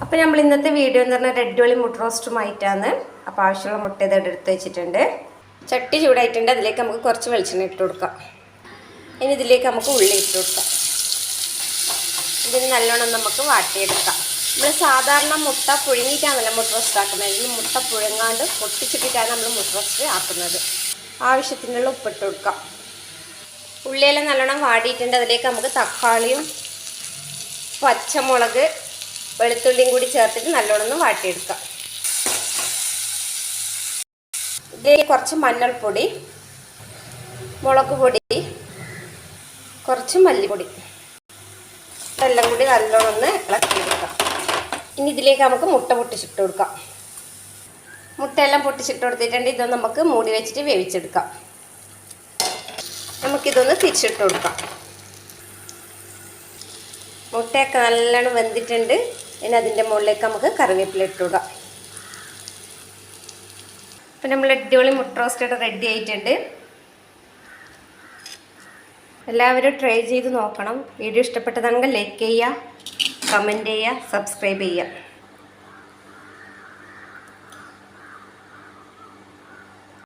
അപ്പോൾ നമ്മൾ ഇന്നത്തെ വീഡിയോ എന്ന് പറഞ്ഞാൽ റെഡ് മുട്ട റോസ്റ്റുമായിട്ടാണ്. അപ്പോൾ ആവശ്യമുള്ള മുട്ട ഇതോടെ എടുത്ത് വെച്ചിട്ടുണ്ട്. ചട്ടി ചൂടായിട്ടുണ്ട്. അതിലേക്ക് നമുക്ക് കുറച്ച് വെളിച്ചെണ്ണ ഇട്ട് കൊടുക്കാം. ഇനി ഇതിലേക്ക് നമുക്ക് ഉള്ളി ഇട്ട് കൊടുക്കാം. ഇതിന് നല്ലോണം നമുക്ക് വാട്ടിയെടുക്കാം. നമ്മൾ സാധാരണ മുട്ട പുഴുങ്ങിയിട്ടാണല്ലോ മുട്ട റോസ്റ്റ് ആക്കുന്നത്. ഇതിന് മുട്ട പുഴുങ്ങാണ്ട് പൊട്ടിച്ചിട്ടിട്ടാണ് നമ്മൾ മുട്ട റോസ്റ്റ് ആക്കുന്നത്. ആവശ്യത്തിനുള്ള ഉപ്പിട്ട് കൊടുക്കാം. ഉള്ളിയെല്ലാം നല്ലോണം വാടിയിട്ടുണ്ട്. അതിലേക്ക് നമുക്ക് തക്കാളിയും പച്ചമുളക് വെളുത്തുള്ളിയും കൂടി ചേർത്തിട്ട് നല്ലോണം ഒന്ന് വാട്ടിയെടുക്കാം. ഇതിലേക്ക് കുറച്ച് മഞ്ഞൾപ്പൊടി, മുളക് പൊടി, കുറച്ച് മല്ലിപ്പൊടി എല്ലാം കൂടി നല്ലോണം ഒന്ന് ഇളക്കിയെടുക്കാം. ഇനി ഇതിലേക്ക് നമുക്ക് മുട്ട പൊട്ടിച്ചിട്ട് കൊടുക്കാം. മുട്ടയെല്ലാം പൊട്ടിച്ചിട്ട് കൊടുത്തിട്ടുണ്ട്. ഇതൊന്ന് നമുക്ക് മൂടി വെച്ചിട്ട് വേവിച്ചെടുക്കാം. നമുക്കിതൊന്ന് തിരിച്ചിട്ട് കൊടുക്കാം. മുട്ടയൊക്കെ നല്ലോണം വെന്തിട്ടുണ്ട്. ഇനി അതിൻ്റെ മുകളിലേക്ക് നമുക്ക് കറിവേപ്പില ഇട്ട് കൊടുക്കാം. അപ്പം നമ്മൾ അടിപൊളി മുട്ട റോസ്റ്റ് റെഡി ആയിട്ടുണ്ട്. എല്ലാവരും ട്രൈ ചെയ്ത് നോക്കണം. വീഡിയോ ഇഷ്ടപ്പെട്ടതാണെങ്കിൽ ലൈക്ക് ചെയ്യുക, കമൻറ്റ് ചെയ്യുക, സബ്സ്ക്രൈബ് ചെയ്യുക.